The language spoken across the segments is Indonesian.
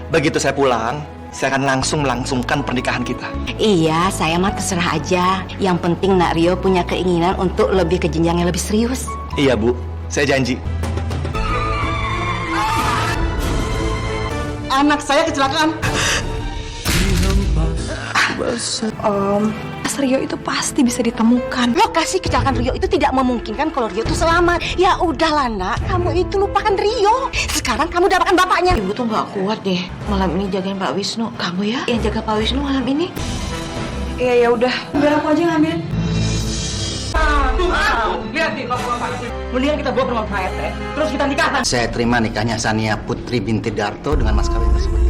Begitu saya pulang, saya akan langsung melangsungkan pernikahan kita. Iya, saya mah terserah aja. Yang penting Nak Rio punya keinginan untuk lebih ke jenjang yang lebih serius. Iya Bu, saya janji. Anak saya kecelakaan. Mas Rio itu pasti bisa ditemukan. Lokasi kecelakaan Rio itu tidak memungkinkan kalau Rio itu selamat. Ya udahlah Nak, kamu itu lupakan Rio. Sekarang kamu dapatkan bapaknya. Ibu tuh nggak kuat deh malam ini jagain Pak Wisnu. Kamu ya yang jaga Pak Wisnu malam ini. Iya ya udah, biar aku aja ngambil. Lihat nih bapak-bapak. Mendingan kita bawa ke rumah Pak RT, terus kita nikahkan. Saya terima nikahnya Sania Putri binti Darto dengan mas kawin tersebut.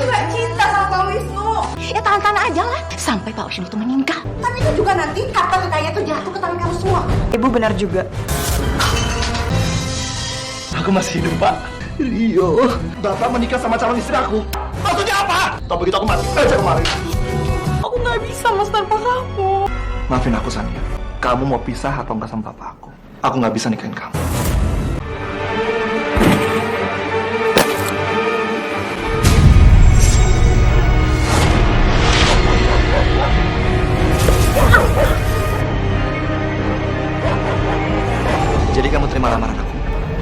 Gak cinta sama Pak Wisnu. Ya tahan-tahan aja lah sampai Pak Wisnu itu meninggal. Tapi itu juga nanti harta kekayaan itu jatuh ke tangan kamu semua. Ibu benar juga. Aku masih hidup Pak. Rio, bapak menikah sama calon istri aku. Maksudnya apa? Tapi begitu aku mati aja kemarin. Aku nggak bisa mas tanpa kamu. Maafin aku Sania. Kamu mau pisah atau enggak sama papa aku? Aku nggak bisa nikahin kamu. Jadi kamu terima lamaran aku?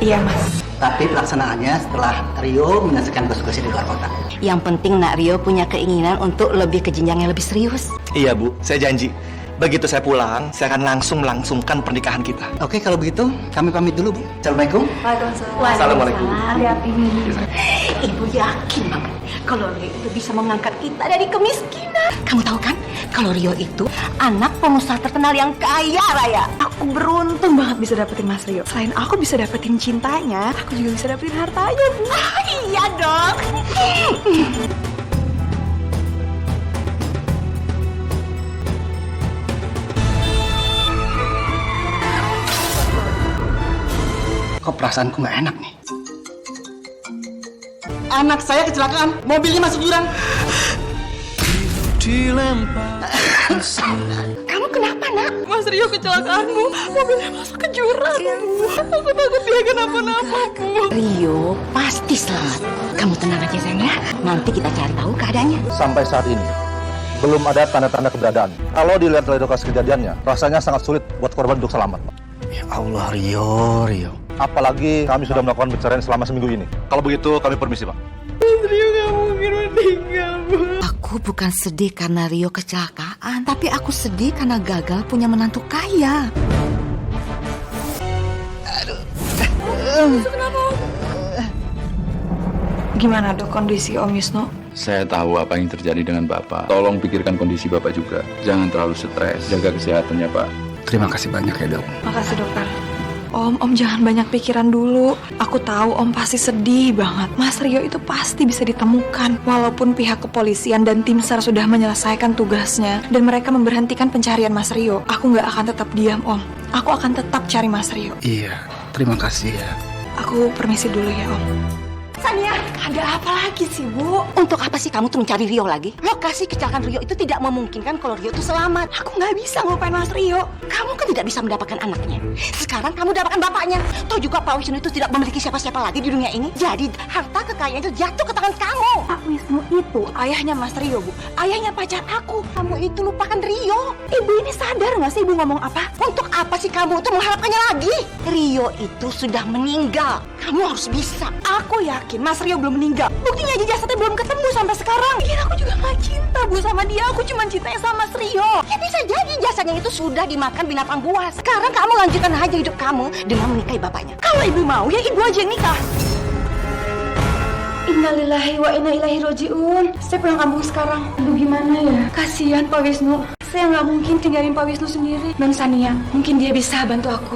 Iya mas. Tapi pelaksanaannya setelah Rio menyelesaikan tugas-tugasnya di luar kota. Yang penting Nak Rio punya keinginan untuk lebih ke jenjang yang lebih serius. Iya Bu, saya janji. Begitu saya pulang, saya akan langsung melangsungkan pernikahan kita. Oke, kalau begitu kami pamit dulu, Bu. Assalamualaikum. Assalamualaikum. Ibu yakin banget kalau Rio itu bisa mengangkat kita dari kemiskinan. Kamu tahu kan, kalau Rio itu anak pengusaha terkenal yang kaya raya. Aku beruntung banget bisa dapetin Mas Rio. Selain aku bisa dapetin cintanya, aku juga bisa dapetin hartanya, Bu. Iya dong. Kok perasaanku nggak enak nih? Anak saya kecelakaan, mobilnya masuk jurang. Kamu kenapa Nak? Mas Rio kecelakaan, Bu. Mobilnya masuk ke jurang. Aku takut dia kenapa-napa, Bu. Rio pasti selamat. Kamu tenang aja sayang ya. Nanti kita cari tahu keadaannya. Sampai saat ini, belum ada tanda-tanda keberadaan. Kalau dilihat dari lokasi kejadiannya, rasanya sangat sulit buat korban untuk selamat. Ya Allah, Rio. Apalagi kami sudah melakukan pencarian selama seminggu ini. Kalau begitu, kami permisi, Pak. Mas Rio gak mungkin meninggal, Bu. Aku bukan sedih karena Rio kecelakaan, tapi aku sedih karena gagal punya menantu kaya. Gimana dok kondisi Om Wisnu? Saya tahu apa yang terjadi dengan Bapak. Tolong pikirkan kondisi Bapak juga. Jangan terlalu stres. Jaga kesehatannya, Pak. Terima kasih banyak ya, Dok. Makasih dokter. Om jangan banyak pikiran dulu. Aku tahu Om pasti sedih banget. Mas Rio itu pasti bisa ditemukan. Walaupun pihak kepolisian dan tim SAR sudah menyelesaikan tugasnya dan mereka memberhentikan pencarian Mas Rio, aku nggak akan tetap diam, Om. Aku akan tetap cari Mas Rio. Iya, terima kasih ya. Aku permisi dulu ya, Om. Sania, ada apa lagi sih, Bu? Untuk apa sih kamu tuh mencari Rio lagi? Lokasi kecelakaan Rio itu tidak memungkinkan kalau Rio itu selamat. Aku nggak bisa ngelupain Mas Rio. Kamu kan tidak bisa mendapatkan anaknya. Sekarang kamu dapatkan bapaknya. Toh juga Pak Wisnu itu tidak memiliki siapa-siapa lagi di dunia ini. Jadi harta kekayaan itu jatuh ke tangan kamu. Pak Wisnu itu ayahnya Mas Rio, Bu. Ayahnya pacar aku. Kamu itu lupakan Rio. Ibu ini sadar nggak sih Ibu ngomong apa? Untuk apa sih kamu itu mengharapkannya lagi? Rio itu sudah meninggal. Kamu harus bisa. Aku yakin Mas Rio belum meninggal. Buktinya aja jasadnya belum ketemu sampai sekarang. Bikin aku juga gak cinta, Bu, sama dia. Aku cuma cintanya sama Mas Rio. Ya bisa jadi jasadnya itu sudah dimakan binatang buas. Sekarang kamu lanjutkan aja hidup kamu dengan menikahi bapaknya. Kalau Ibu mau, ya Ibu aja yang nikah. Innalillahi wa inna ilaihi roji'un. Saya pulang kampung sekarang. Aduh gimana ya? Kasihan Pak Wisnu. Saya nggak mungkin tinggalin Pak Wisnu sendiri. Non Sania, mungkin dia bisa bantu aku.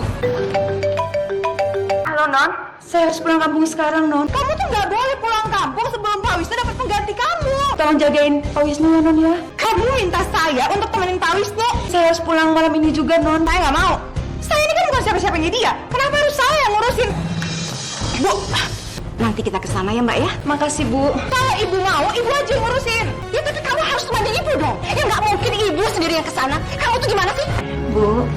Halo Non, saya harus pulang kampung sekarang Non. Kamu tuh nggak boleh pulang kampung sebelum Pak Wisnu dapat pengganti kamu. Tolong jagain Pak Wisnu ya Non ya. Kamu minta saya untuk temenin Pak Wisnu. Saya harus pulang malam ini juga Non. Saya nggak mau. Saya ini kan bukan siapa-siapanya dia. Kenapa harus saya yang ngurusin? Bu, nanti kita ke sana ya Mbak ya. Makasih Bu. Kalau Ibu mau, Ibu aja yang ngurusin. Ya tapi kamu harus temani Ibu dong. Ya nggak mungkin Ibu sendiri yang ke sana. Kamu tuh gimana sih? Bu,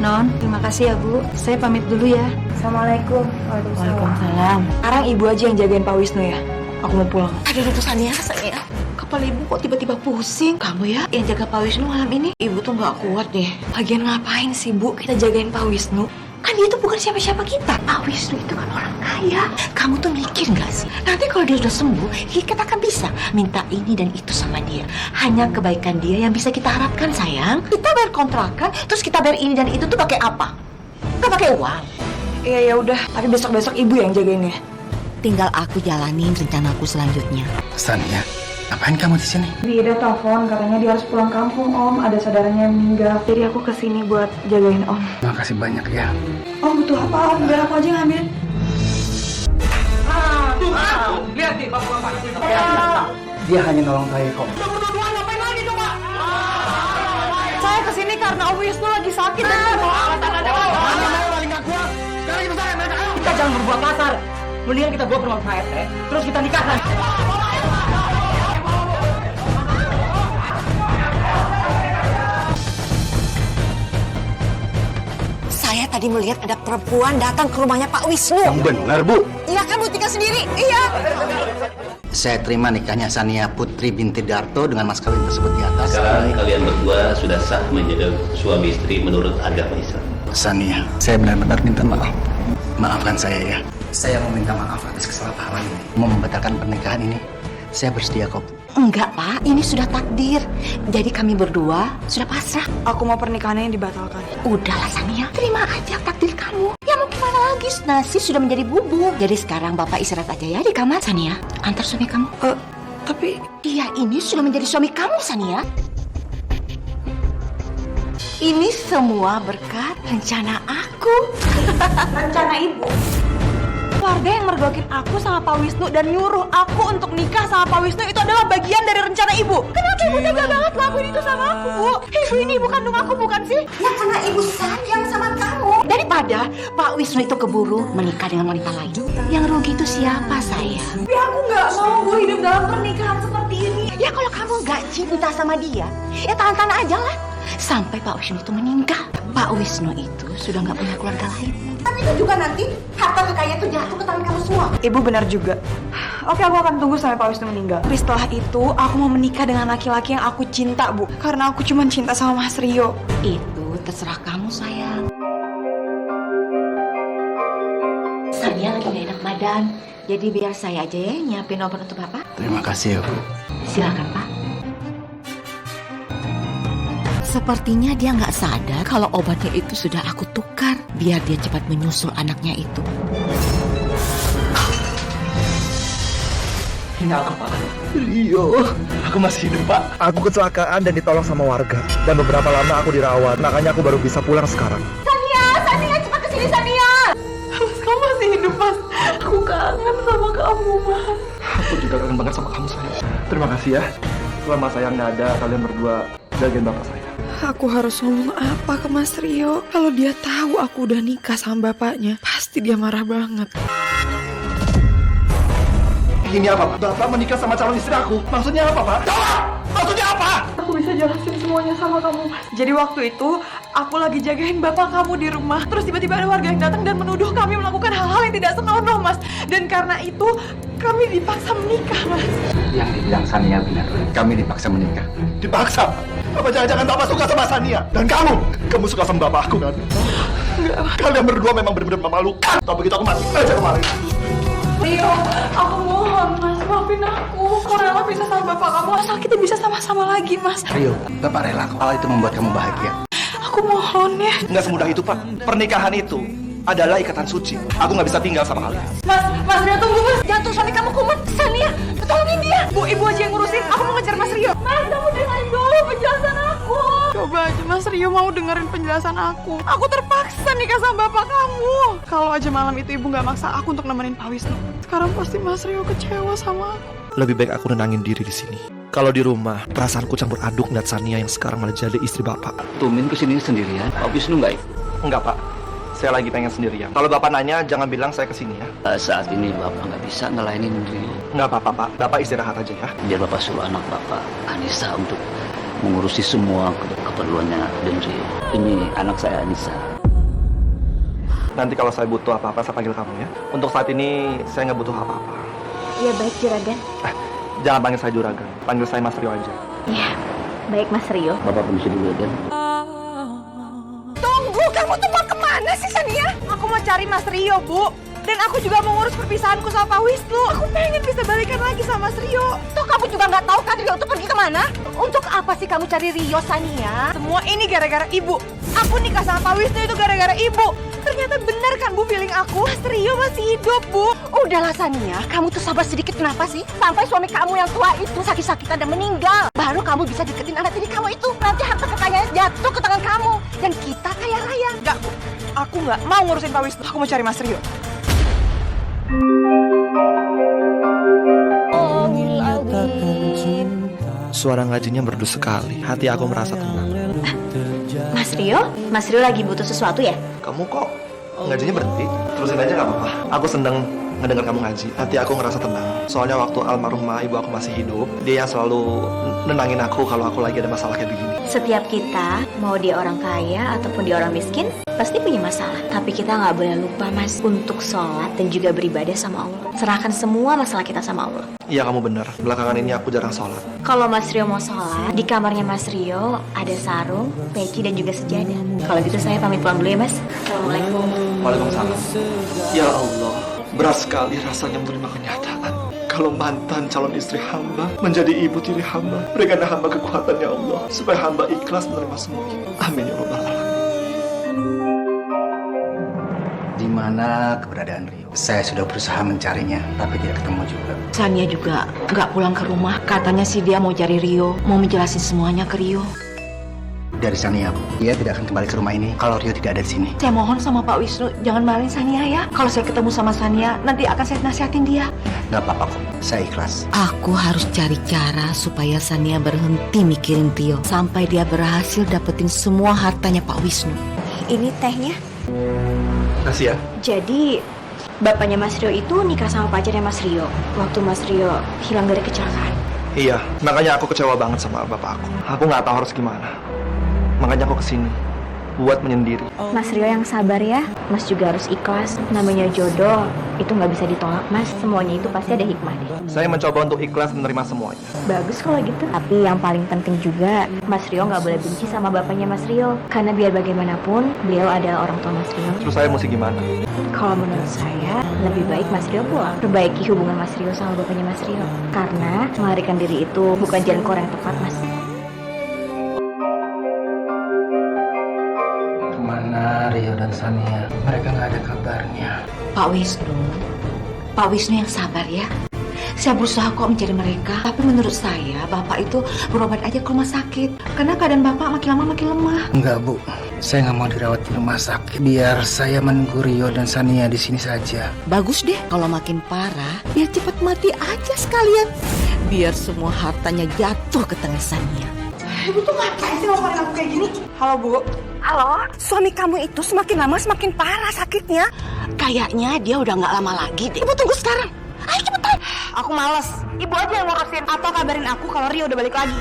Non, terima kasih ya Bu. Saya pamit dulu ya. Assalamualaikum. Waalaikumsalam. Sekarang Ibu aja yang jagain Pak Wisnu ya. Aku mau pulang. Aduh, Sania, sayang. Kepala ibu kok tiba-tiba pusing. Kamu ya yang jaga Pak Wisnu malam ini. Ibu tuh nggak kuat deh. Lagian ngapain sih, Bu, kita jagain Pak Wisnu? Kan dia itu bukan siapa-siapa kita. Pak Wisnu itu kan orang kaya. Kamu tuh mikir nggak sih? Nanti kalau dia sudah sembuh, kita akan bisa minta ini dan itu sama dia. Hanya kebaikan dia yang bisa kita harapkan, sayang. Kita bayar kontrakan, terus kita bayar ini dan itu tuh pakai apa? Nggak pakai uang. Iya, ya udah. Tapi besok-besok ibu yang jagain ya. Tinggal aku jalanin rencanaku selanjutnya. Sania, ngapain kamu di sini? Dia telepon, katanya dia harus pulang kampung, Om. Ada saudaranya yang meninggal. Jadi aku kesini buat jagain Om. Makasih banyak ya. Om butuh apa, Om? Biar aku aja ngambil. Lihat nih, bapak-bapak. Dia hanya nolong saya kok. Saya kesini karena Om Wisnu lagi sakit dan Kita jangan berbuat kasar. Mendingan kita bawa ke rumah Pak RT, terus kita nikahkan. Saya tadi melihat ada perempuan datang ke rumahnya Pak Wisnu. Yang benar, Bu. Iya kan, Bu, tinggal sendiri. Iya. Saya terima nikahnya Sania Putri binti Darto dengan mas kawin tersebut di atas. Sekarang kalian berdua sudah sah menjadi suami istri menurut agama Islam. Sania, saya benar-benar minta maaf. Maafkan saya ya. Saya mau minta maaf atas kesalahpahaman ini. Mau membatalkan pernikahan ini. Saya bersedia kok. Enggak, Pak. Ini sudah takdir. Jadi kami berdua sudah pasrah. aku mau pernikahannya yang dibatalkan. Udahlah, Sania. Terima aja takdir kamu. Ya mau gimana lagi? Nasi sudah menjadi bubur. Jadi sekarang Bapak istirahat aja ya di kamar, Sania. Antar suami kamu. Tapi Iya, ini sudah menjadi suami kamu, Sania. Ini semua berkat rencana aku. rencana ibu. Keluarga yang mergokin aku sama Pak Wisnu dan nyuruh aku untuk nikah sama Pak Wisnu itu adalah bagian dari rencana ibu. Kenapa ibu tega banget lakuin itu sama aku, Bu? Ibu ini ibu kandung aku, bukan sih? Ya karena ibu sayang sama kamu. Daripada Pak Wisnu itu keburu menikah dengan wanita lain. Yang rugi itu siapa, sayang? Tapi aku nggak mau, Bu, hidup dalam pernikahan seperti ini. Ya kalau kamu nggak cinta sama dia, ya tahan-tahan aja lah. Sampai Pak Wisnu itu meninggal. Pak Wisnu itu sudah nggak punya keluarga lain. Tapi itu juga nanti harta kekayaan itu jatuh ke tangan kamu semua. Ibu benar juga. Oke, aku akan tunggu sampai Pak Wisnu meninggal. Tapi setelah itu, aku mau menikah dengan laki-laki yang aku cinta, Bu. Karena aku cuma cinta sama Mas Rio. Itu terserah kamu, sayang. Sania lagi gak enak badan. Jadi biar saya aja ya nyiapin obat untuk Bapak. Terima kasih ya, Bu. Silakan, Pak. Sepertinya dia nggak sadar kalau obatnya itu sudah aku tukar biar dia cepat menyusul anaknya itu. Ini aku, Pak. Rio, aku masih hidup, Pak. Aku kecelakaan dan ditolong sama warga. Dan beberapa lama aku dirawat, makanya aku baru bisa pulang sekarang. Sania, cepat kesini, Sania. Mas, kamu masih hidup, Mas. Aku kangen sama kamu, Mas. Aku juga kangen banget sama kamu, sayang. Terima kasih ya. Selama saya nggak ada, kalian berdua jagain bapak saya. Aku harus ngomong apa ke Mas Rio? Kalau dia tahu aku udah nikah sama bapaknya, pasti dia marah banget. Ini apa, Pak? Bapak menikah sama calon istri aku. Maksudnya apa, Pak? Maksudnya apa? Aku bisa jelasin semuanya sama kamu, Mas. Jadi waktu itu, aku lagi jagain bapak kamu di rumah. Terus tiba-tiba ada warga yang datang dan menuduh kami melakukan hal-hal yang tidak senonoh, Mas. Dan karena itu, kami dipaksa menikah, Mas. Yang dibilang Sania benar. Kami dipaksa menikah. Dipaksa? Apa jangan-jangan Bapak suka sama Sania? Dan kamu suka sama bapakku kan? Enggak, Mas. Kalian berdua memang benar-benar memalukan. Tapi begitu aku mati aja kemarin. Rio, aku mohon, Mas. Maafin aku. Aku rela bisa sama bapak kamu. Asal kita bisa sama-sama lagi, Mas. Rio, Bapak rela kalau itu membuat kamu bahagia. Aku mohon ya. Nggak semudah itu, Pak. Pernikahan itu adalah ikatan suci. Aku nggak bisa tinggal sama kalian. Mas Rio, tunggu, Mas. Jantung suami kamu kumat. Sania, tolongin dia. Bu, ibu aja yang ngurusin. Aku mau ngejar Mas Rio. Mas, kamu dengerin dulu penjelasan aku. Coba aja Mas Rio mau dengerin penjelasan aku. Aku terpaksa nikah sama bapak kamu. Kalau aja malam itu ibu nggak maksa aku untuk nemenin Pak Wisnu. Sekarang pasti Mas Rio kecewa sama aku. Lebih baik aku nenangin diri di sini. Kalau di rumah, perasaanku campur aduk ngeliat Sania yang sekarang malah jadi istri bapak. Tumin kesini sendirian, Pak Wisnu nggak ikut? Enggak, Pak. Saya lagi pengen sendirian. Kalau bapak nanya, jangan bilang saya kesini ya. Saat ini Bapak nggak bisa ngelainin Rio. Enggak apa-apa, Pak. Bapak istirahat aja ya. Biar Bapak suruh anak Bapak, Anissa, untuk mengurusi semua keperluannya dan Rio. Ini anak saya, Anissa. Nanti kalau saya butuh apa-apa, saya panggil kamu ya. Untuk saat ini, saya nggak butuh apa-apa. Iya baik Juragan. Jangan panggil saya Juragan, panggil saya Mas Rio aja. Iya, baik Mas Rio. Bapak permisi dulu ya, Den. Tunggu, kamu tuh mau kemana sih, Sania? Aku mau cari Mas Rio, Bu. Dan aku juga mau ngurus perpisahanku sama Pak Wisnu. Aku pengen bisa balikan lagi sama Mas Rio. Toh kamu juga nggak tahu kan Rio itu pergi kemana? Untuk apa sih kamu cari Rio, Sania? Semua ini gara-gara Ibu. Aku nikah sama Pak Wisnu itu gara-gara Ibu. Ternyata benar kan Bu feeling aku? Mas Rio masih hidup, Bu. Udahlah Sania, kamu tuh sabar sedikit kenapa sih? Sampai suami kamu yang tua itu sakit-sakitan dan meninggal. Baru kamu bisa deketin anak tiri kamu itu. Nanti harta kekayaannya jatuh ke tangan kamu. Dan kita kaya raya. Enggak, Bu. Aku nggak mau ngurusin Pak Wisnu. Aku mau cari Mas Rio. Suara ngajinya merdu sekali. Hati aku merasa tenang. Mas Rio lagi butuh sesuatu ya? Kamu kok ngajinya berhenti? Terusin aja nggak apa-apa. Aku seneng ngedengar kamu ngaji. Hati aku ngerasa tenang. Soalnya waktu almarhumah ibu aku masih hidup, dia yang selalu nenangin aku kalau aku lagi ada masalah kayak begini. Setiap kita, mau dia orang kaya ataupun dia orang miskin, pasti punya masalah. Tapi kita nggak boleh lupa, Mas, untuk sholat dan juga beribadah sama Allah. Serahkan semua masalah kita sama Allah. Iya kamu bener. Belakangan ini aku jarang sholat. Kalau Mas Rio mau sholat, di kamarnya Mas Rio ada sarung, peci, dan juga sejadah. Kalau gitu saya pamit pulang dulu ya, Mas. Assalamualaikum. Waalaikumsalam. Ya Allah, berat sekali rasanya menerima kenyataan. Kalau mantan calon istri hamba menjadi ibu tiri hamba, berikanlah hamba kekuatan ya Allah, supaya hamba ikhlas menerima semuanya. Amin ya Rabbal Alamin. Di mana keberadaan Rio? Saya sudah berusaha mencarinya, tapi tidak ketemu juga. Sania juga nggak pulang ke rumah. Katanya sih dia mau cari Rio, mau menjelasin semuanya ke Rio. Dari Sania, Bu. Dia tidak akan kembali ke rumah ini kalau Rio tidak ada di sini. Saya mohon sama Pak Wisnu, jangan marahin Sania ya. Kalau saya ketemu sama Sania, nanti akan saya nasihatin dia. Nggak apa-apa kok, saya ikhlas. Aku harus cari cara supaya Sania berhenti mikirin Rio sampai dia berhasil dapetin semua hartanya Pak Wisnu. Ini tehnya. Kasih ya. Jadi, bapaknya Mas Rio itu nikah sama pacarnya Mas Rio. Waktu Mas Rio hilang dari kecelakaan. Iya, makanya aku kecewa banget sama bapak aku. Aku nggak tahu harus gimana. Makanya aku kesini buat menyendiri. Mas Rio yang sabar ya. Mas juga harus ikhlas. Namanya jodoh, itu nggak bisa ditolak, Mas. Semuanya itu pasti ada hikmahnya. Saya mencoba untuk ikhlas menerima semuanya. Bagus kalau gitu. Tapi yang paling penting juga, Mas Rio nggak boleh benci sama bapaknya Mas Rio. Karena biar bagaimanapun, beliau adalah orang tua Mas Rio. Terus saya mesti gimana? Kalau menurut saya, lebih baik Mas Rio pulang. Perbaiki hubungan Mas Rio sama bapaknya Mas Rio. Karena melarikan diri itu bukan jalan keluar yang tepat, Mas. Kemana Rio dan Sania? Mereka nggak ada kabarnya. Pak Wisnu yang sabar ya. Saya berusaha kok mencari mereka, tapi menurut saya Bapak itu berobat aja ke rumah sakit. Karena keadaan Bapak makin lama makin lemah. Enggak, Bu. Saya nggak mau dirawat di rumah sakit. Biar saya menunggu Rio dan Sania di sini saja. Bagus deh kalau makin parah, biar cepat mati aja sekalian. Biar semua hartanya jatuh ke tangan Sania. Ibu tuh ngapain sih ngomongin aku kayak gini? Halo, Bu. Halo, suami kamu itu semakin lama semakin parah sakitnya. Kayaknya dia udah nggak lama lagi deh. Ibu tunggu sekarang. Ayo cepetan. Aku males. Ibu aja yang ngurusin. Atau kabarin aku kalau Rio udah balik lagi.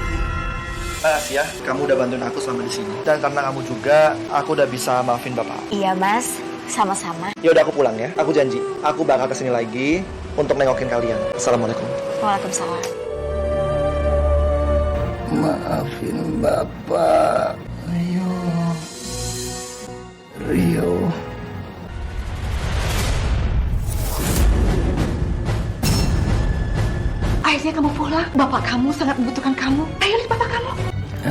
Makasih ya, kamu udah bantuin aku selama di sini. Dan karena kamu juga, aku udah bisa maafin bapak. Iya, Mas. Sama-sama. Ya udah aku pulang ya. Aku janji, aku bakal kesini lagi untuk nengokin kalian. Assalamualaikum. Waalaikumsalam. Maafin Bapak. Rio. Akhirnya kamu pulang. Bapak kamu sangat membutuhkan kamu. Ayo lihat bapak kamu.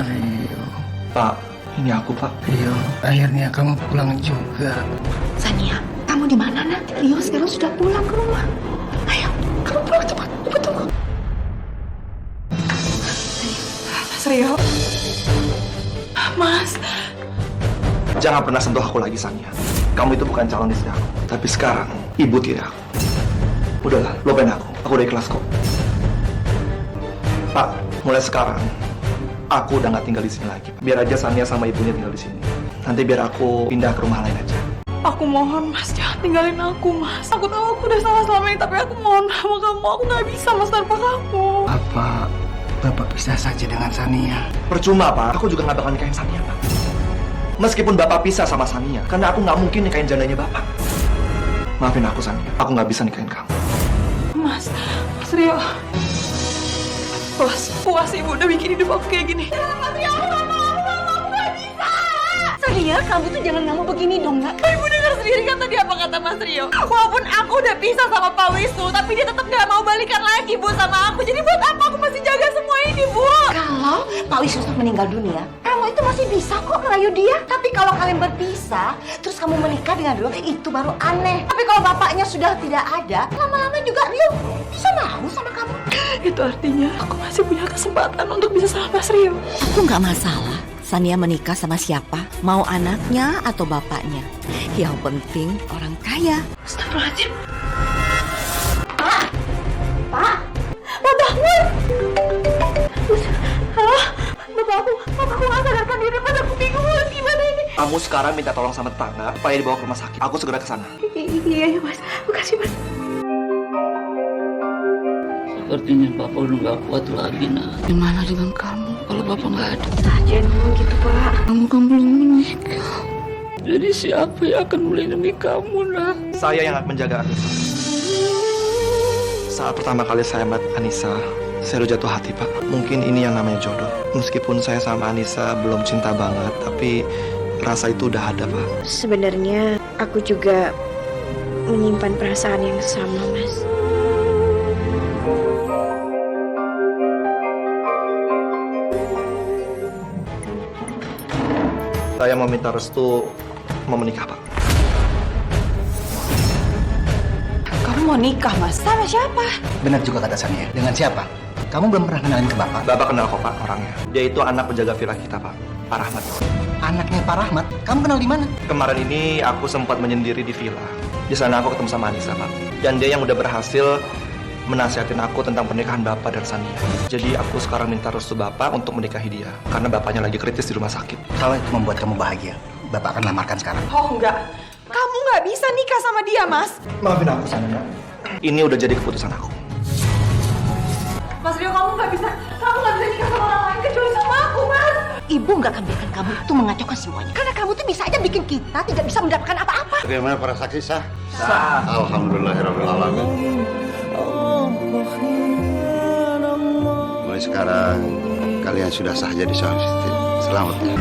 Rio. Pak, ini aku pak. Rio, akhirnya kamu pulang juga. Sania, kamu di mana nak? Rio sekarang sudah pulang ke rumah. Ayo, kamu pulang cepat. Ibu tunggu. Mas Rio. Mas. Jangan pernah sentuh aku lagi, Sania. Kamu itu bukan calon istri aku. Tapi sekarang, ibu tiri aku. Udahlah, lupain aku. Aku udah ikhlas kok. Pak, mulai sekarang, aku udah nggak tinggal di sini lagi. Biar aja Sania sama ibunya tinggal di sini. Nanti biar aku pindah ke rumah lain aja. Aku mohon, Mas. Jangan tinggalin aku, Mas. Aku tahu aku udah salah selama ini, tapi aku mohon sama kamu. Aku nggak bisa, Mas, tanpa kamu. Apa Bapak pisah saja dengan Sania? Percuma, Pak. Aku juga nggak bakal nikahin Sania, Pak. Meskipun Bapak pisah sama Sania, karena aku nggak mungkin nikahin jandanya Bapak. Maafin aku, Sania. Aku nggak bisa nikahin kamu. Mas, Mas Rio. Puas Ibu udah bikin hidup aku kayak gini. Mas Rio, aku gak mau, aku gak bisa. Sania, kamu tuh jangan ngomong begini dong, Nak. Ibu dengar sendiri kan tadi apa kata Mas Rio. Walaupun aku udah pisah sama Pak Wisnu, tapi dia tetap gak mau balikan lagi, Bu, sama aku. Jadi buat apa aku masih jaga semua ini, Bu? Kalau Pak Wisnu meninggal dunia, kamu itu masih bisa kok ngerayu dia. Tapi kalau kalian berpisah, terus kamu menikah dengan Rio, itu baru aneh. Tapi kalau bapaknya sudah tidak ada, lama-lama juga Rio bisa mau sama kamu. Itu artinya aku masih punya kesempatan untuk bisa sama Mas Rio. Aku nggak masalah Sania menikah sama siapa, mau anaknya atau bapaknya. Yang penting orang kaya. Astagfirullahaladzim. Pak! Pak bangun! Halo? Bapakku nggak sadarkan diri, pas aku bingung banget gimana ini. Kamu sekarang minta tolong sama tetangga supaya dibawa ke rumah sakit. Aku segera ke sana. Iya Mas, makasih Mas. Sepertinya Bapak udah gak kuat lagi, nak. Gimana dengan kamu kalau Bapak gak ada? Jangan ngomong gitu Pak. Kamu kan belum menikah. Jadi siapa yang akan melindungi kamu, nak? Saya yang akan menjaga Anissa. Saat pertama kali saya melihat Anissa, saya udah jatuh hati, Pak. Mungkin ini yang namanya jodoh. Meskipun saya sama Anissa belum cinta banget, tapi rasa itu udah ada, Pak. Sebenarnya aku juga menyimpan perasaan yang sama, Mas. Saya mau minta restu mau menikah, Pak. Kamu mau nikah Mas? Sama siapa? Benar juga kata Sania. Dengan siapa? Kamu belum pernah kenalin ke Bapak. Bapak kenal kok, Pak, orangnya. Dia itu anak penjaga villa kita, Pak. Pak Rahmat. Anaknya Pak Rahmat? Kamu kenal di mana? Kemarin ini aku sempat menyendiri di villa. Di sana aku ketemu sama Anissa, Pak. Dan dia yang udah berhasil menasihatin aku tentang pernikahan Bapak dan Sania. Jadi aku sekarang minta restu Bapak untuk menikahi dia. Karena Bapaknya lagi kritis di rumah sakit. Kalau itu membuat kamu bahagia, Bapak akan lamarkan sekarang. Oh enggak. Kamu nggak bisa nikah sama dia Mas. Maafin aku, Sania. Ini udah jadi keputusan aku. Mas Rio, kamu nggak bisa nikah sama orang lain kecuali sama aku, Mas. Ibu nggak akan biarkan kamu itu mengacaukan semuanya. Karena kamu tuh bisa aja bikin kita tidak bisa mendapatkan apa-apa. Bagaimana para saksi sah? Sah. Alhamdulillahirrahmanirrahim. Mulai sekarang kalian sudah sah jadi suami istri. Selamat ya.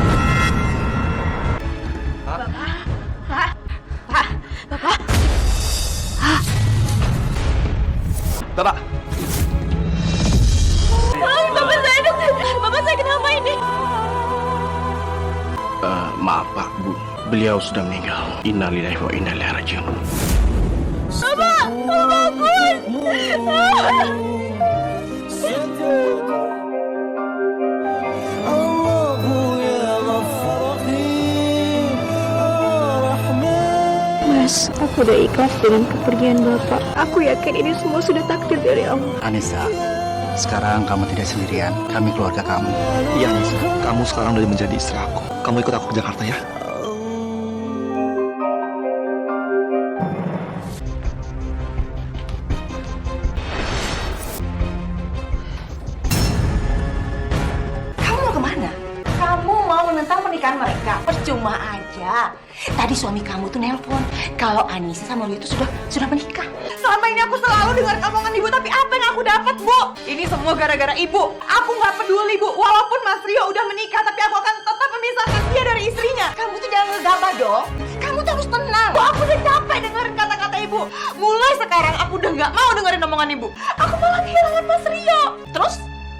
Bapak. Bapak saya kenapa ini? Maaf Pak, Bu. Beliau sudah meninggal. Innalillahi wa inna ilaihi raji'un. Bapak, bangun. Mas, aku udah ikhlas dengan kepergian Bapak. Aku yakin ini semua sudah takdir dari Allah. Anissa, sekarang kamu tidak sendirian. Kami keluarga kamu. Iya, Anissa. Kamu sekarang udah menjadi istri aku. Kamu ikut aku ke Jakarta ya. Kamu mau kemana? Kamu mau menentang pernikahan mereka? Percuma aja. Tadi suami kamu tuh nelpon kalau Anissa sama Rio itu sudah menikah. Selama ini aku selalu dengar omongan Ibu, tapi apa yang aku dapat, Bu? Ini semua gara-gara Ibu. Aku nggak peduli, Bu. Walaupun Mas Rio udah menikah, tapi aku akan tetap memisahkan dia dari istrinya. Kamu tuh jangan ngegabah dong. Kamu tuh harus tenang. Bu, aku udah capek dengerin kata-kata Ibu. Mulai sekarang aku udah nggak mau dengerin omongan Ibu. Aku malah kehilangan Mas Rio. Terus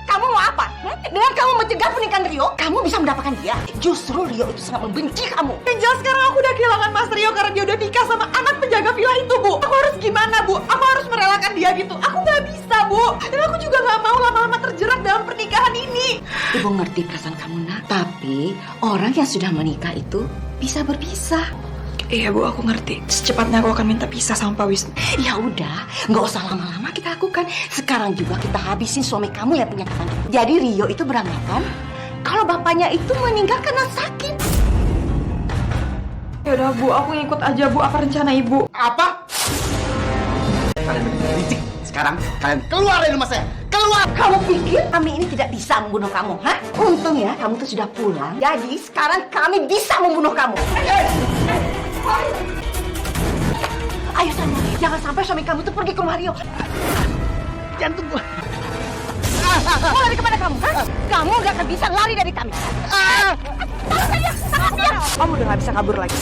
kamu mau apa? Dengan kamu mencegah pernikahan Rio, kamu bisa mendapatkan dia. Justru Rio itu sangat membenci kamu. Yang jelas sekarang aku udah kehilangan Mas Rio karena dia udah nikah sama anak penjaga villa itu, Bu. Aku harus gimana, Bu? Aku harus merelakan dia gitu. Aku nggak bisa, Bu. Dan aku juga nggak mau lama-lama terjerat dalam pernikahan ini. Ibu ngerti perasaan kamu, Nak. Tapi orang yang sudah menikah itu bisa berpisah. Iya, Bu, aku ngerti. Secepatnya aku akan minta pisah sama Pak Wisnu. Ya udah, nggak usah lama-lama kita lakukan. Sekarang juga kita habisin suami kamu yang penyakitan. Jadi Rio itu beranggapan kalau bapaknya itu meninggal karena sakit. Ya udah, Bu, aku ngikut aja, Bu, apa rencana Ibu. Apa? Kalian berisik. Sekarang kalian keluar dari rumah saya. Keluar! Kamu pikir kami ini tidak bisa membunuh kamu, hah? Untung ya, kamu tuh sudah pulang. Jadi sekarang kami bisa membunuh kamu. Ayo Sania, jangan sampai suami kamu tuh pergi ke rumah Rio. jantung gua. Mau lari kemana kamu? Hah? Kamu nggak akan bisa lari dari kami. Tangkap dia, tangkap dia. Om udah nggak bisa kabur lagi.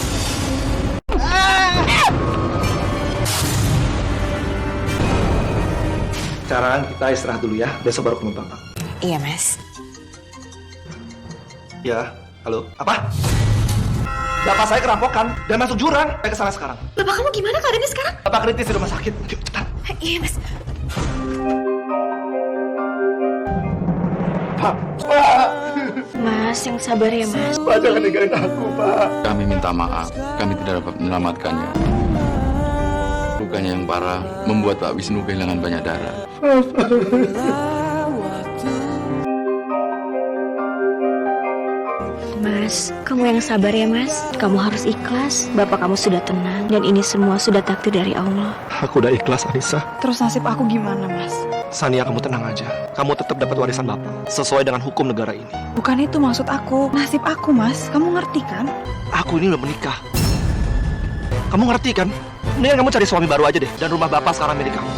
Sekarang kita istirahat dulu ya, besok baru penumpang. Iya, Mas. Ya, halo. Apa? Bapak saya kerampokan dan masuk jurang. Saya kesana sekarang. Bapak kamu gimana keadaannya sekarang? Bapak kritis di rumah sakit. Yuk, cepat. Iya, Mas. Pak, Pak. Mas, yang sabar ya Mas. Pak, jangan ninggalin aku, Pak. Kami minta maaf, kami tidak dapat menyelamatkannya. Lukanya yang parah membuat Pak Wisnu kehilangan banyak darah. Mas, kamu yang sabar ya Mas. Kamu harus ikhlas. Bapak kamu sudah tenang dan ini semua sudah takdir dari Allah. Aku udah ikhlas, Anissa. Terus nasib aku gimana, Mas? Sania, kamu tenang aja. Kamu tetap dapat warisan Bapak sesuai dengan hukum negara ini. Bukan itu maksud aku. Nasib aku, Mas. Kamu ngerti kan? Aku ini udah menikah. Kamu ngerti kan? Mendingan kamu cari suami baru aja deh. Dan rumah Bapak sekarang milik kamu.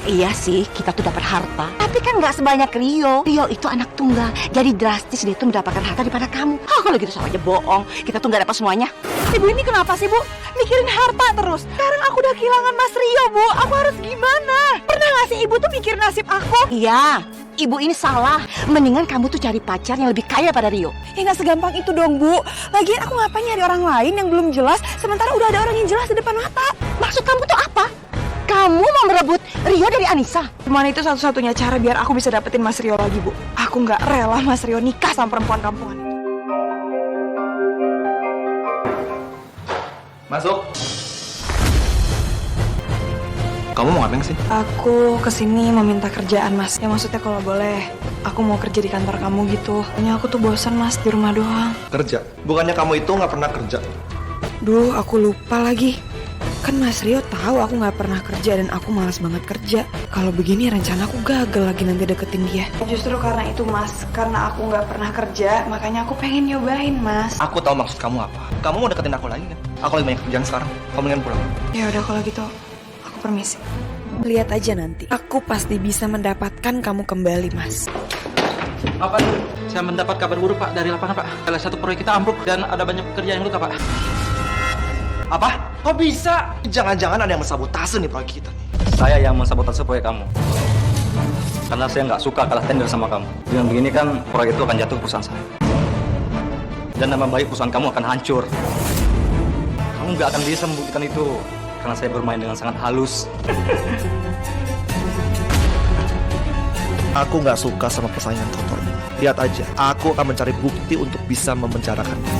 Iya sih, kita tuh dapat harta. Tapi kan nggak sebanyak Rio. Rio itu anak tunggal. Jadi drastis dia tuh mendapatkan harta daripada kamu. Kalau gitu sama aja bohong. Kita tuh nggak dapat semuanya. Ibu ini kenapa sih, Bu? Mikirin harta terus. Sekarang aku udah kehilangan Mas Rio, Bu. Aku harus gimana? Pernah nggak sih Ibu tuh mikirin nasib aku? Iya, ibu ini salah. Mendingan kamu tuh cari pacar yang lebih kaya pada Rio. Ya nggak segampang itu dong, Bu. Lagian aku ngapain nyari orang lain yang belum jelas, sementara udah ada orang yang jelas di depan mata. Maksud kamu tuh apa? Kamu mau merebut Rio dari Anissa? Cuman itu satu-satunya cara biar aku bisa dapetin Mas Rio lagi, Bu. Aku nggak rela Mas Rio nikah sama perempuan kampungan itu. Masuk. Kamu mau ngapain sih? Aku kesini mau minta kerjaan, Mas. Ya maksudnya kalau boleh, aku mau kerja di kantor kamu gitu. Soalnya aku tuh bosan, Mas, di rumah doang. Kerja? Bukannya kamu itu nggak pernah kerja? Duh, aku lupa lagi. Kan Mas Rio tahu aku nggak pernah kerja dan aku malas banget kerja. Kalau begini rencana aku gagal lagi nanti deketin dia. Justru karena itu, Mas. Karena aku nggak pernah kerja, makanya aku pengen nyobain, Mas. Aku tahu maksud kamu apa. Kamu mau deketin aku lagi kan? Aku lagi banyak kerjaan sekarang. Kamu mendingan pulang. Ya udah kalau gitu, aku permisi. Lihat aja nanti. Aku pasti bisa mendapatkan kamu kembali, Mas. Apa? Saya mendapat kabar buruk Pak dari lapangan Pak. Salah satu proyek kita ambruk dan ada banyak pekerja yang luka Pak. Apa? Kok bisa? Jangan-jangan ada yang mensabotase nih proyek kita nih. Saya yang mensabotase proyek kamu. Karena saya nggak suka kalah tender sama kamu. Dengan begini kan proyek itu akan jatuh ke perusahaan saya. Dan nama baik perusahaan kamu akan hancur. Kamu nggak akan bisa membuktikan itu. Karena saya bermain dengan sangat halus. Aku nggak suka sama persaingan kotor ini. Lihat aja, aku akan mencari bukti untuk bisa memenjarakannya.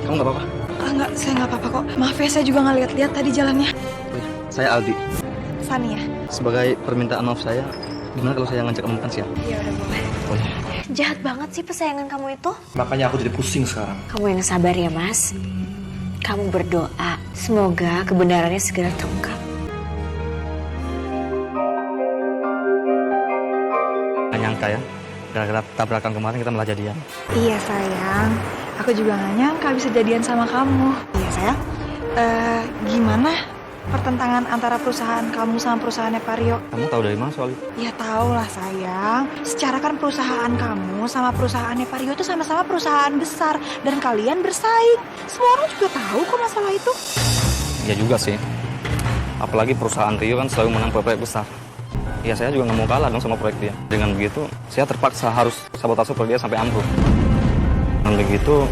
Kamu nggak apa-apa? Enggak, saya nggak apa-apa kok. Maaf ya, saya juga nggak lihat-lihat tadi jalannya. Saya Aldi. Sania. Sebagai permintaan maaf saya, gimana kalau saya ngajak kamu makan siang? Iya udah boleh. Jahat banget sih pesayangan kamu itu. Makanya aku jadi pusing sekarang. Kamu yang sabar ya Mas. Kamu berdoa, semoga kebenarannya segera terungkap. Nggak nyangka ya, gara-gara tabrakan kemarin kita malah jadian. Iya sayang, aku juga nggak nyangka bisa jadian sama kamu. Iya sayang. Gimana pertentangan antara perusahaan kamu sama perusahaannya Pak Rio? Kamu tahu dari mana soal itu? Ya tau lah sayang. Secara kan perusahaan kamu sama perusahaannya Pak Rio itu sama-sama perusahaan besar dan kalian bersaing. Semua orang juga tahu kok masalah itu. Ya juga sih. Apalagi perusahaan Rio kan selalu menang proyek besar. Ya saya juga nggak mau kalah dong sama proyek dia. Dengan begitu, saya terpaksa harus sabotase proyek dia sampai ambruk. Dan begitu,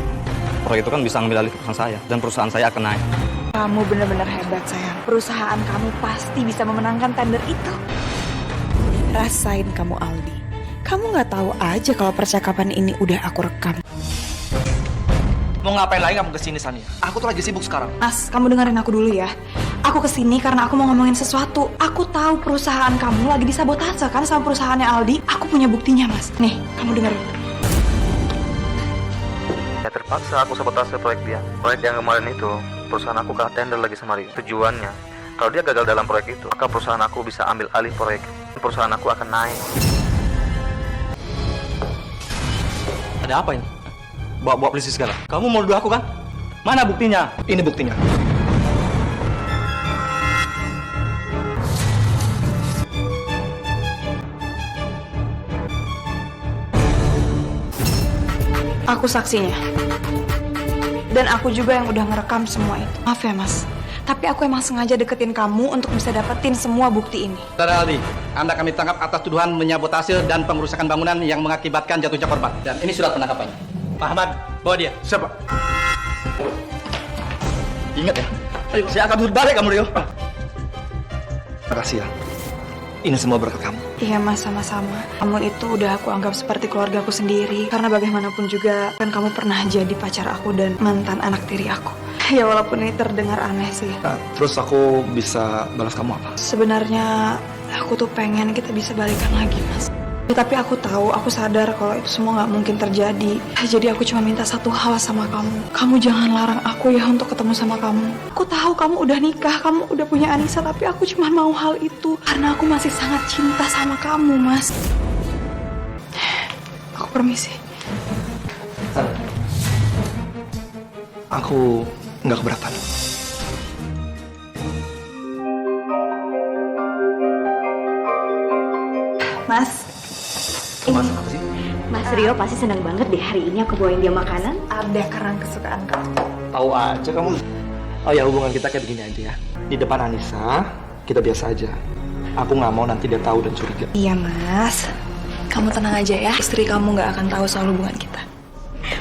proyek itu kan bisa ngambil alih perusahaan saya. Dan perusahaan saya akan naik. Kamu benar-benar hebat sayang. Perusahaan kamu pasti bisa memenangkan tender itu. Rasain kamu Aldi. Kamu nggak tahu aja kalau percakapan ini udah aku rekam. Mau ngapain lagi kamu kesini, Sania? Aku tuh lagi sibuk sekarang. Mas, kamu dengerin aku dulu ya. Aku kesini karena aku mau ngomongin sesuatu. Aku tahu perusahaan kamu lagi disabotase kan sama perusahaannya Aldi. Aku punya buktinya, Mas. Nih, kamu dengerin. Ya terpaksa aku sabotase proyek dia. Proyek yang kemarin itu, perusahaan aku kalah tender lagi sama Rio. Tujuannya, kalau dia gagal dalam proyek itu, maka perusahaan aku bisa ambil alih proyek. Perusahaan aku akan naik. Ada apa ini? Bawa polisi segala. Kamu mau nuduh aku kan? Mana buktinya? Ini buktinya. Aku saksinya. Dan aku juga yang udah ngerekam semua itu. Maaf ya, Mas. Tapi aku emang sengaja deketin kamu untuk bisa dapetin semua bukti ini. Saudara Aldi, Anda kami tangkap atas tuduhan menyabotase dan pengerusakan bangunan yang mengakibatkan jatuhnya korban. Dan ini surat penangkapannya. Pak Ahmad, bawa dia. Siapa? Ingat ya. Ayo, saya akan turut balik kamu, Rio. Makasih ya. Ini semua berkat kamu. Iya, Mas, sama-sama. Kamu itu udah aku anggap seperti keluargaku sendiri. Karena bagaimanapun juga, kan kamu pernah jadi pacar aku dan mantan anak tiri aku. Ya, walaupun ini terdengar aneh sih. Nah, terus aku bisa balas kamu apa? Sebenarnya, aku tuh pengen kita bisa balikan lagi, Mas. Ya, tapi aku tahu, aku sadar kalau itu semua nggak mungkin terjadi. Jadi aku cuma minta satu hal sama kamu. Kamu jangan larang aku ya untuk ketemu sama kamu. Aku tahu kamu udah nikah, kamu udah punya Anissa, tapi aku cuma mau hal itu karena aku masih sangat cinta sama kamu, Mas. Aku permisi. Aku nggak keberatan. Mas, Mas, apa sih? Mas Rio pasti senang banget deh hari ini aku bawain dia makanan. Ada kerang kesukaan kamu. Tahu aja kamu. Oh ya, hubungan kita kayak begini aja ya. Di depan Anissa, kita biasa aja. Aku nggak mau nanti dia tahu dan curiga. Iya, Mas. Kamu tenang aja ya. Istri kamu nggak akan tahu soal hubungan kita.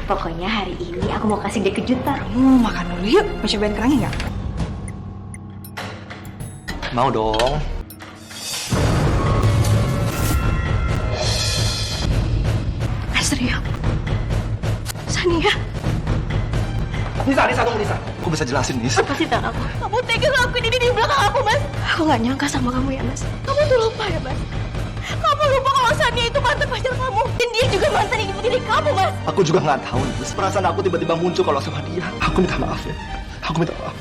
Pokoknya hari ini aku mau kasih dia kejutan. Kamu makan dulu yuk. Mau cobain kerangnya nggak? Mau dong. Mas Rio. Sania. Nisa, tunggu Nisa. Aku bisa jelasin, Nis. Apa sih aku? Kamu tega ngelakuin ini di belakang aku, Mas? Aku nggak nyangka sama kamu ya, Mas. Kamu tuh lupa ya, Mas? Kamu lupa kalau Sania itu mantan pacar kamu. Dan dia juga mantan ibu tiri kamu, Mas. Aku juga nggak tahu, Nis. Perasaan aku tiba-tiba muncul kalau sama dia. Aku minta maaf ya. Aku minta maaf.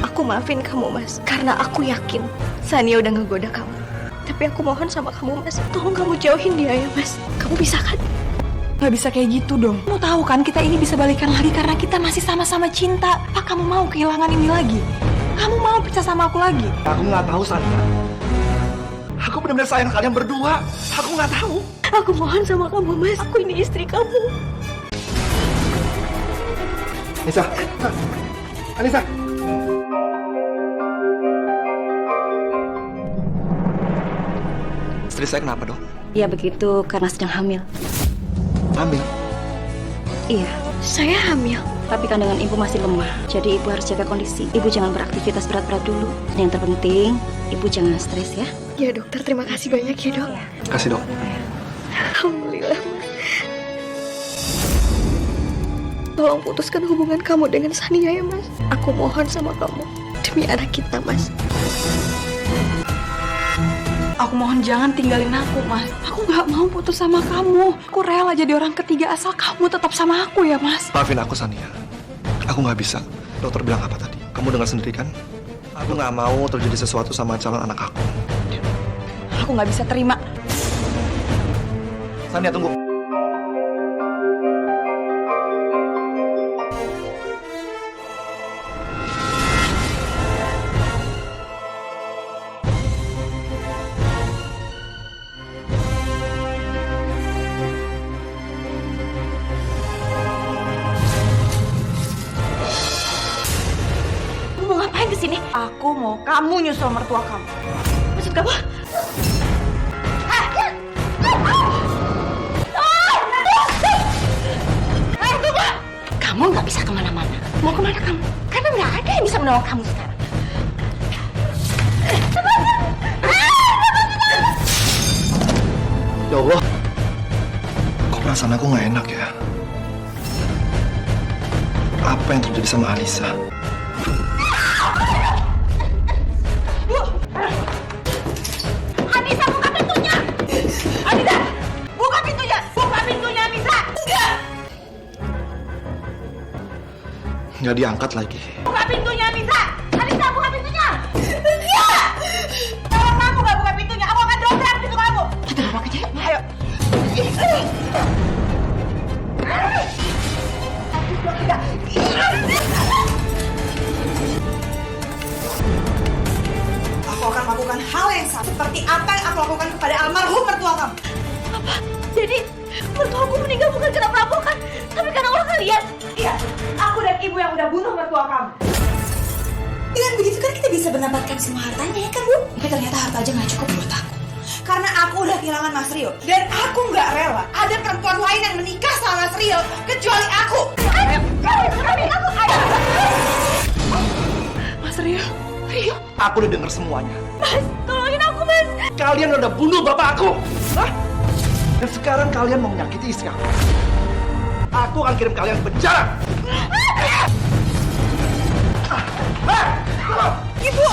Aku maafin kamu, Mas. Karena aku yakin Sania udah ngegoda kamu. Tapi aku mohon sama kamu, Mas. Tolong kamu jauhin dia ya, Mas. Kamu bisa kan? Nggak bisa kayak gitu dong. Kamu tahu kan kita ini bisa balikan lagi karena kita masih sama-sama cinta. Apa kamu mau kehilangan ini lagi? Kamu mau pisah sama aku lagi? Aku nggak tahu, Sania. Aku benar-benar sayang kalian berdua. Aku nggak tahu. Aku mohon sama kamu, Mas. Aku ini istri kamu. Nisa. Anissa. Istri saya kenapa, Dok? Ya begitu karena sedang hamil. Hamil? Iya, saya hamil. Tapi kandungan ibu masih lemah. Jadi ibu harus jaga kondisi. Ibu jangan beraktivitas berat-berat dulu. Dan yang terpenting, ibu jangan stres ya. Ya dokter, terima kasih banyak ya dok. Kasih, Dok. Alhamdulillah. Tolong putuskan hubungan kamu dengan Sania ya mas. Aku mohon sama kamu. Demi anak kita mas. Aku mohon jangan tinggalin aku, Mas. Aku nggak mau putus sama kamu. Aku rela jadi orang ketiga asal kamu tetap sama aku ya, Mas. Maafin aku, Sania. Aku nggak bisa. Dokter bilang apa tadi? Kamu dengar sendiri kan? Aku nggak mau terjadi sesuatu sama calon anak aku. Aku nggak bisa terima. Sania, tunggu. Sini. Aku mau kamu nyusul mertua kamu. Maksud kamu? Kamu nggak bisa kemana-mana. Mau kemana kamu? Karena nggak ada yang bisa menolong kamu sekarang. Ya Allah, kok perasaan aku nggak enak ya? Apa yang terjadi sama Anissa? Anissa, buka pintunya! Anissa! Buka pintunya! Buka pintunya, Anissa! Enggak! Nggak diangkat lagi. Buka pintunya, Anissa! Anissa, buka pintunya! Enggak! Kalau kamu nggak buka pintunya, aku akan dobrak pintu kamu! Kita dobrak aja yuk. Ayo! Aku akan melakukan hal yang sama seperti apa yang aku lakukan kepada almarhum mertua kamu. Apa? Jadi mertuaku meninggal bukan karena perampokan, tapi karena ulah kalian. Iya, aku dan ibu yang udah bunuh mertua kamu. Dengan begitu kan kita bisa mendapatkan semua hartanya ya kan Bu? Tapi ternyata harta aja nggak cukup buat aku. Karena aku udah kehilangan Mas Rio. Dan aku nggak rela ada perempuan lain yang menikah sama Mas Rio kecuali aku. Mas Rio. Aku udah denger semuanya. Mas, tolongin aku, Mas. Kalian udah bunuh bapak aku. Hah? Dan sekarang kalian mau menyakiti istri aku. Aku akan kirim kalian ke penjara. Ibu!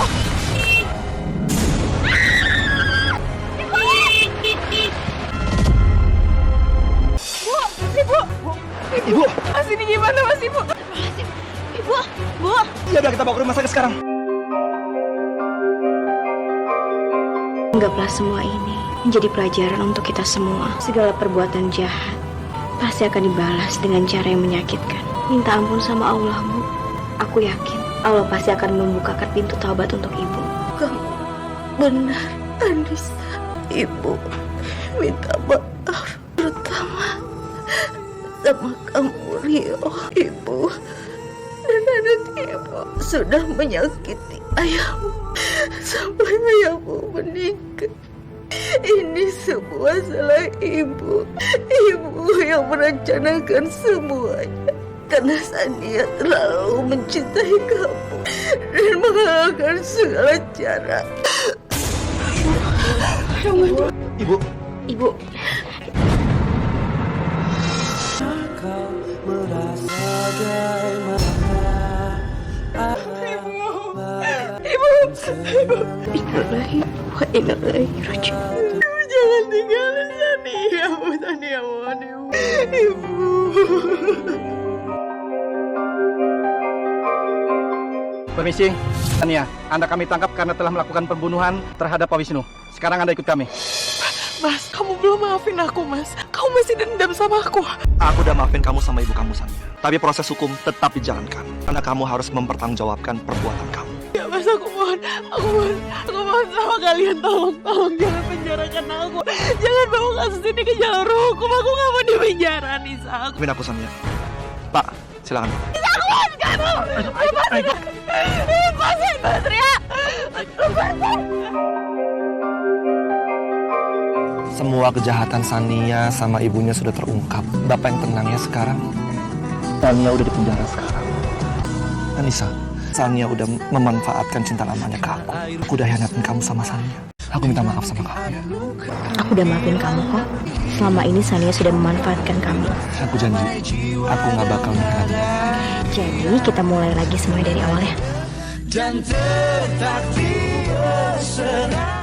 Ibu! Mas, ini gimana, Mas, Ibu? Ibu! Bu! Ya udah, kita bawa ke rumah sakit sekarang. Anggaplah semua ini menjadi pelajaran untuk kita semua. Segala perbuatan jahat pasti akan dibalas dengan cara yang menyakitkan. Minta ampun sama Allah, Bu. Aku yakin Allah pasti akan membukakan pintu taubat untuk Ibu. Kamu benar, Anissa. Ibu minta maaf, terutama sama kamu, Rio. Ibu dan anak Ibu sudah menyakiti ayahmu sampai ayahmu meninggal. Ini semua salah Ibu. Ibu yang merencanakan semuanya. Karena Sania terlalu mencintai kamu dan menghalalkan segala cara. Ibu. Ibu. Innalillahi wa inna ilaihi raji'un. Jangan tinggalin Sania, Bu. Sania, mohon Ibu. Permisi, Tania. Anda kami tangkap karena telah melakukan pembunuhan terhadap Pak Wisnu. Sekarang Anda ikut kami. Mas, kamu belum maafin aku, Mas. Kamu masih dendam sama aku. Aku udah maafin kamu sama ibu kamu, Sania. Tapi proses hukum tetap dijalankan. Karena kamu harus mempertanggungjawabkan perbuatan kamu. Ya, Mas, aku mohon sama kalian, tolong jangan penjarakan aku. Jangan bawa kasus ini ke jalur hukum. Aku nggak mau di penjara, Nisa. Maafin aku, Sania. Pak, silakan. Aku mohon kamu. Lepasin, Mas Ria. Semua kejahatan Sania sama ibunya sudah terungkap. Bapak yang tenang ya sekarang. Sania udah di penjara sekarang. Anissa, Sania udah memanfaatkan cinta lamanya ke aku. Aku udah hianatin kamu sama Sania. Aku minta maaf sama kamu. Aku udah maafin kamu kok. Selama ini Sania sudah memanfaatkan kamu. Aku janji, aku gak bakal mengkhianati. Jadi kita mulai lagi semuanya dari awal ya. Dan tetap dia serang.